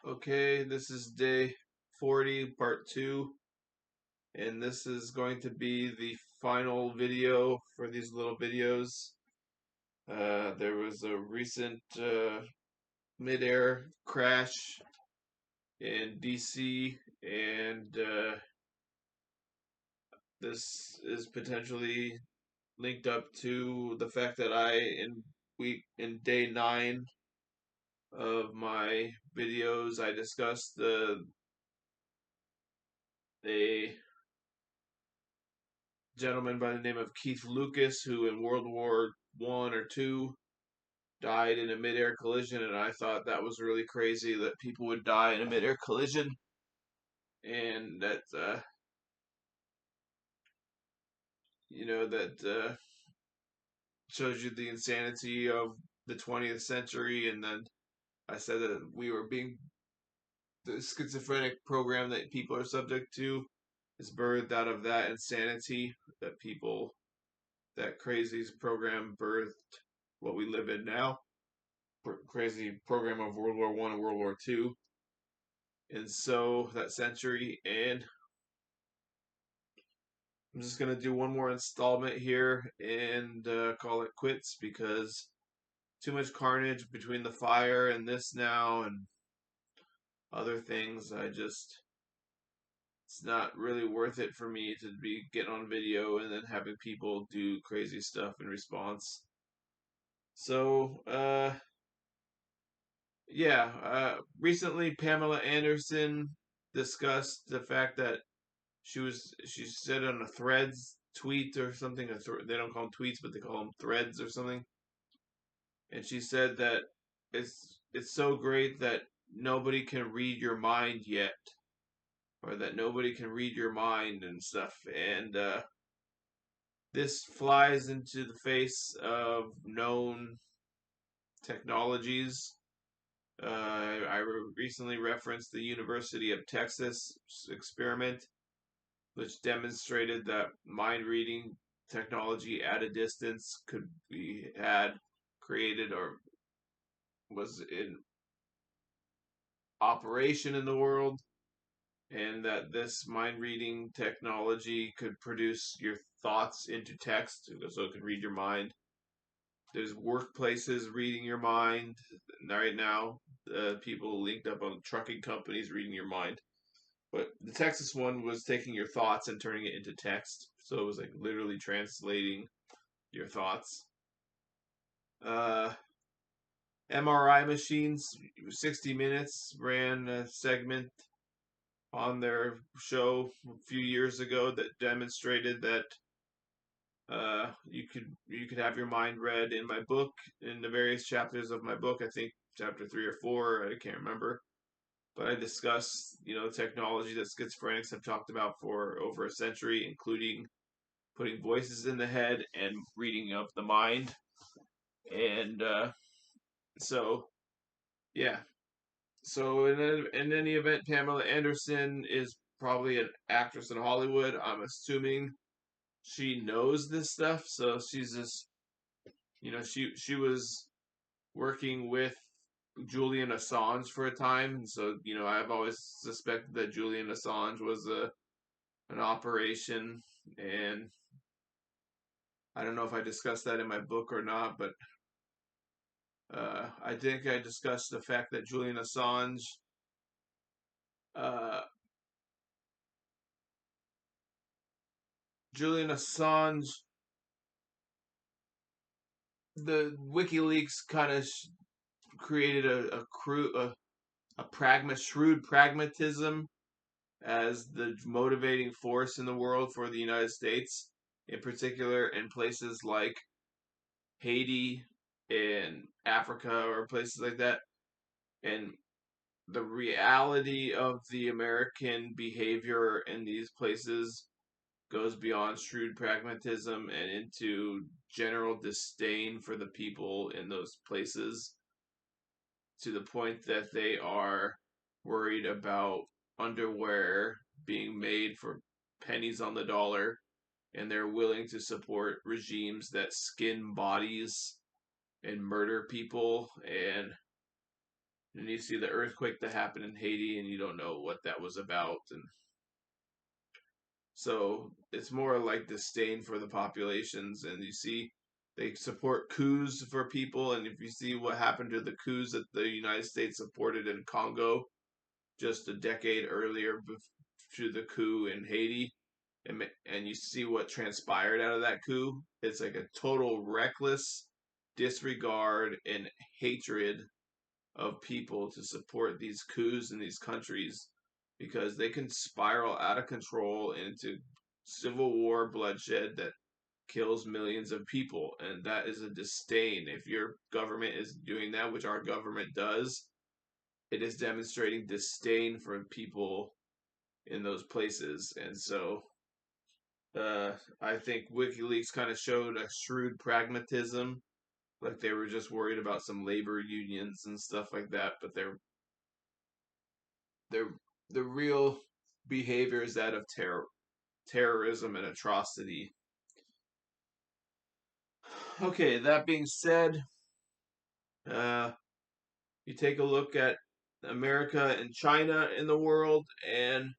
Okay, this is day 40, part 2, and this is going to be the final video for these little videos. There was a recent midair crash in DC, and this is potentially linked up to the fact that in day 9 of my videos, I discussed a gentleman by the name of Keith Lucas, who in World War One or Two died in a midair collision, and I thought that was really crazy that people would die in a midair collision, and that that shows you the insanity of the 20th century. And then I said that the schizophrenic program that people are subject to is birthed out of that insanity that crazy program birthed what we live in now. Crazy program of World War One and World War Two, and so that century. And I'm just gonna do one more installment here and call it quits because too much carnage between the fire and this now and other things. It's not really worth it for me to be getting on video and then having people do crazy stuff in response. So, yeah, recently Pamela Anderson discussed the fact that she said on a Threads tweet or something. They don't call them tweets, but they call them threads or something. And she said that it's so great that nobody can read your mind yet, or that nobody can read your mind and stuff. And this flies into the face of known technologies. I recently referenced the University of Texas experiment, which demonstrated that mind reading technology at a distance could be created, or was in operation in the world, and that this mind reading technology could produce your thoughts into text so it could read your mind. There's workplaces reading your mind right now. People linked up on trucking companies reading your mind. But the Texas one was taking your thoughts and turning it into text. So it was like literally translating your thoughts. Uh, MRI machines, 60 Minutes ran a segment on their show a few years ago that demonstrated that you could have your mind read. In my book, in the various chapters of my book, I think chapter 3 or 4, I can't remember, but I discuss technology that schizophrenics have talked about for over a century, including putting voices in the head and reading of the mind. And so yeah, so in any event, Pamela Anderson is probably an actress in Hollywood. I'm assuming she knows this stuff, so she's just she was working with Julian Assange for a time, and so I've always suspected that Julian Assange was an operation, and I don't know if I discussed that in my book or not, but I think I discussed the fact that uh, Julian Assange, the WikiLeaks kind of created a shrewd pragmatism as the motivating force in the world for the United States, in particular in places like Haiti and Africa or places like that. And the reality of the American behavior in these places goes beyond shrewd pragmatism and into general disdain for the people in those places, to the point that they are worried about underwear being made for pennies on the dollar, and they're willing to support regimes that skin bodies and murder people. And And you see the earthquake that happened in Haiti, and you don't know what that was about. And so it's more like disdain for the populations. And you see they support coups for people. And if you see what happened to the coups that the United States supported in Congo just a decade earlier to the coup in Haiti, and you see what transpired out of that coup, it's like a total reckless disregard and hatred of people to support these coups in these countries because they can spiral out of control into civil war bloodshed that kills millions of people. And that is a disdain. If your government is doing that, which our government does, it is demonstrating disdain for people in those places. And so I think WikiLeaks kind of showed a shrewd pragmatism, like they were just worried about some labor unions and stuff like that, but they're the real behavior is that of terrorism and atrocity. Okay, that being said, uh, you take a look at America and China in the world, and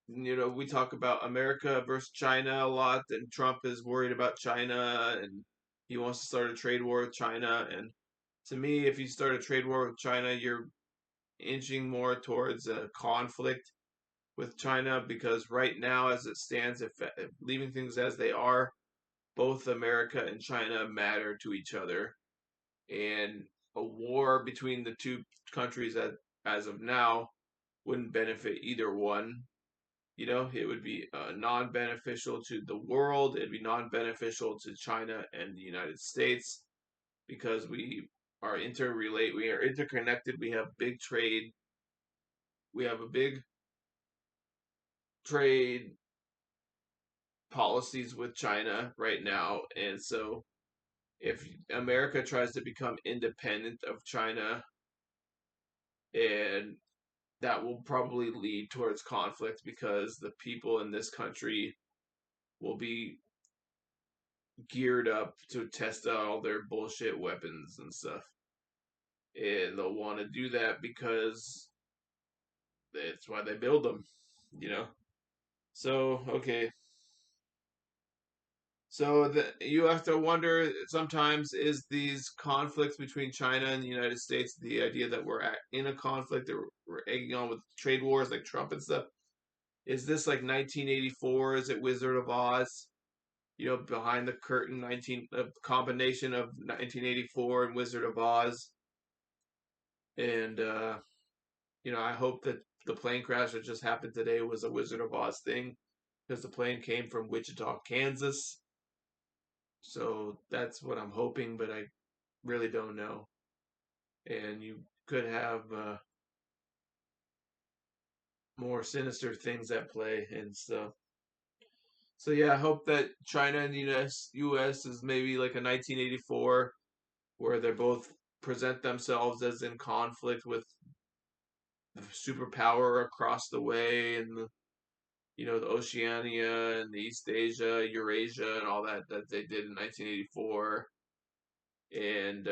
we talk about America versus China a lot, and Trump is worried about China, and he wants to start a trade war with China. And to me, if you start a trade war with China, you're inching more towards a conflict with China because right now, as it stands, if leaving things as they are, both America and China matter to each other, and a war between the two countries as of now wouldn't benefit either one. It would be non-beneficial to the world. It'd be non-beneficial to China and the United States because we are interrelate. We are interconnected. We have big trade. We have a big trade policies with China right now, and so if America tries to become independent of China, and that will probably lead towards conflict because the people in this country will be geared up to test out all their bullshit weapons and stuff. And they'll want to do that because that's why they build them, you know? So, okay. So you have to wonder sometimes, is these conflicts between China and the United States, the idea that we're in a conflict, or we're egging on with trade wars like Trump and stuff, is this like 1984? Is it Wizard of Oz? Behind the curtain, a combination of 1984 and Wizard of Oz. And I hope that the plane crash that just happened today was a Wizard of Oz thing because the plane came from Wichita, Kansas. So that's what I'm hoping, but I really don't know. And you could have more sinister things at play and stuff. So yeah, I hope that China and the U.S. is maybe like a 1984, where they both present themselves as in conflict with the superpower across the way, and the Oceania and the East Asia, Eurasia, and all that they did in 1984. And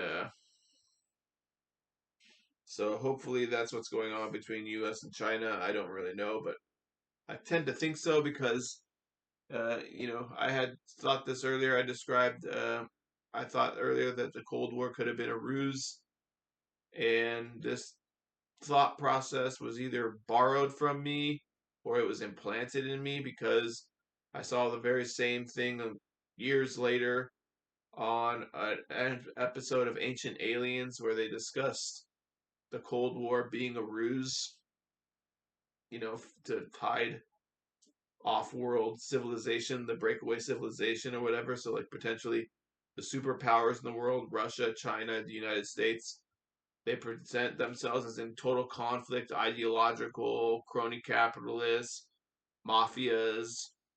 so hopefully that's what's going on between U.S. and China. I don't really know, but I tend to think so because, I had thought this earlier. I thought earlier that the Cold War could have been a ruse, and this thought process was either borrowed from me or it was implanted in me because I saw the very same thing years later on an episode of Ancient Aliens where they discussed the Cold War being a ruse, to hide off-world civilization, the breakaway civilization or whatever. So like potentially the superpowers in the world, Russia, China, the United States, they present themselves as in total conflict, ideological, crony capitalists, mafias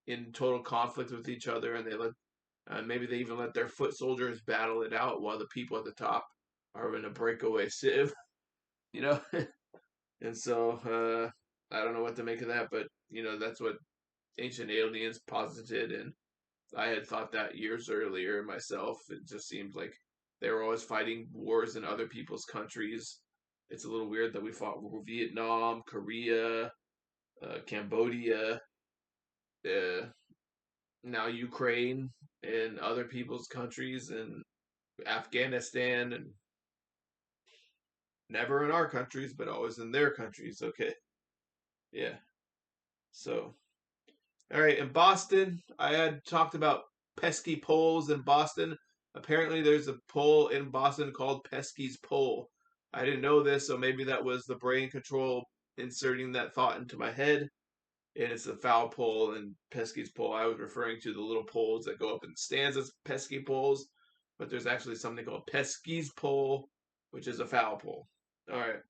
in total conflict with each other, and maybe they even let their foot soldiers battle it out while the people at the top are in a breakaway civ, you know. And so I don't know what to make of that, but that's what Ancient Aliens posited, and I had thought that years earlier myself. It just seemed like they were always fighting wars in other people's countries, it's a little weird that we fought Vietnam, Korea, Cambodia, uh, now Ukraine, and other people's countries, and Afghanistan, and never in our countries, but always in their countries. Okay, yeah. So, all right, in Boston, I had talked about pesky poles in Boston. Apparently, there's a pole in Boston called Pesky's Pole. I didn't know this, so maybe that was the brain control inserting that thought into my head. And it's the foul pole and Pesky's pole. I was referring to the little poles that go up in stands as pesky poles, but there's actually something called Pesky's pole, which is a foul pole. All right.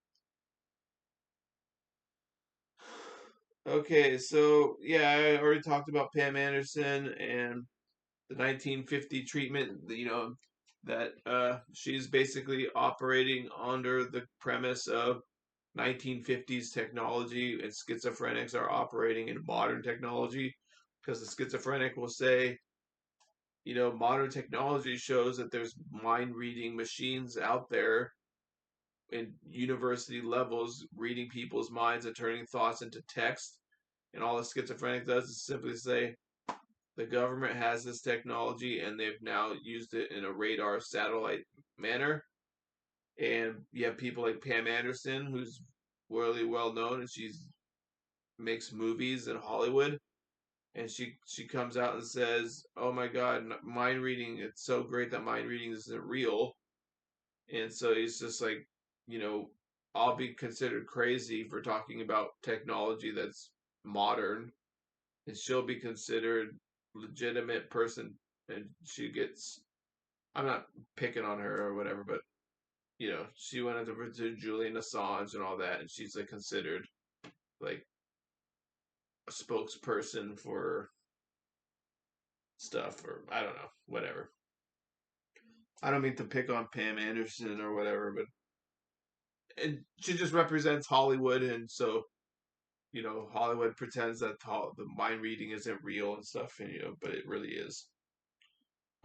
Okay, so yeah, I already talked about Pam Anderson and the 1950 treatment. That she's basically operating under the premise of 1950s technology, and schizophrenics are operating in modern technology, because the schizophrenic will say, modern technology shows that there's mind reading machines out there in university levels reading people's minds and turning thoughts into text. And all the schizophrenic does is simply say, the government has this technology and they've now used it in a radar satellite manner. And you have people like Pam Anderson, who's really well known, and she's makes movies in Hollywood. And she comes out and says, "Oh my God, mind reading! It's so great that mind reading isn't real." And so he's just like, you know, I'll be considered crazy for talking about technology that's modern, and she'll be considered legitimate person, and she gets. I'm not picking on her or whatever, but she went into Julian Assange and all that, and she's like considered like a spokesperson for stuff, or I don't know, whatever. I don't mean to pick on Pam Anderson or whatever, but and she just represents Hollywood, and so Hollywood pretends that the mind reading isn't real and stuff, and but it really is.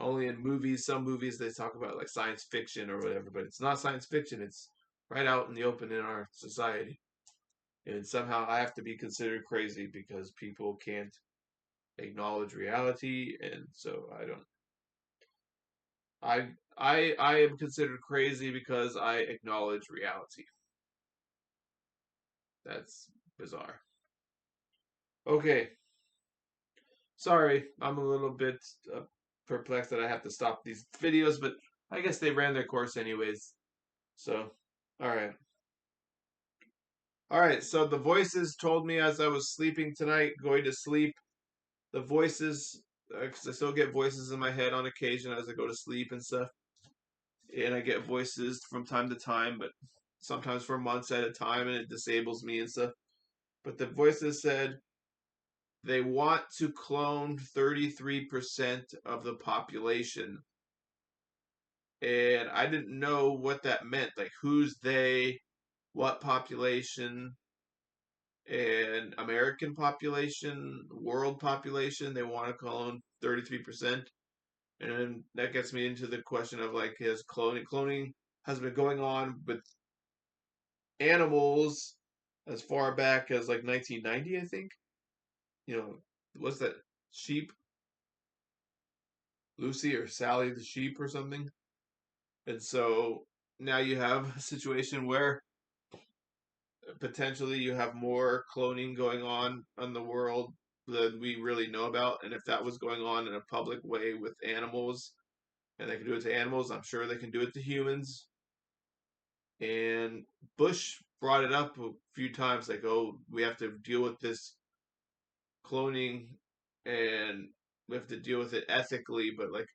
Only in movies, some movies they talk about like science fiction or whatever, but it's not science fiction. It's right out in the open in our society, and somehow I have to be considered crazy because people can't acknowledge reality, and so I don't. I am considered crazy because I acknowledge reality. That's bizarre. Okay, sorry, I'm a little bit uh, perplexed that I have to stop these videos, but I guess they ran their course anyways. So, all right. All right, so the voices told me as I was sleeping tonight, going to sleep, the voices, because I still get voices in my head on occasion as I go to sleep and stuff. And I get voices from time to time, but sometimes for months at a time, and it disables me and stuff. But the voices said they want to clone 33% of the population. And I didn't know what that meant. Like, who's they, what population, and American population, world population. They want to clone 33%. And that gets me into the question of like, his cloning has been going on with animals as far back as like 1990, I think. What's that, sheep, Lucy or Sally the sheep or something? And so now you have a situation where potentially you have more cloning going on in the world than we really know about. And if that was going on in a public way with animals, and they can do it to animals, I'm sure they can do it to humans. And Bush brought it up a few times, like, oh, we have to deal with this cloning, and we have to deal with it ethically. But like,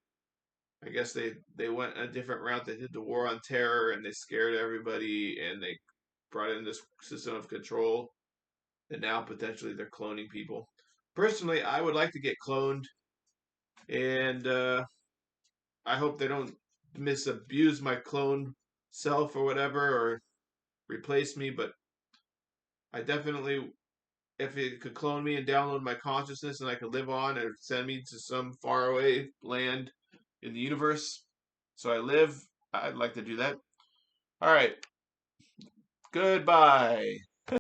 I guess they went a different route. They did the war on terror, and they scared everybody, and they brought in this system of control, and now potentially they're cloning people. Personally, I would like to get cloned, and I hope they don't misabuse my clone self or whatever, or replace me. But I definitely, if it could clone me and download my consciousness, and I could live on and send me to some faraway land in the universe, so I live, I'd like to do that. All right. Goodbye.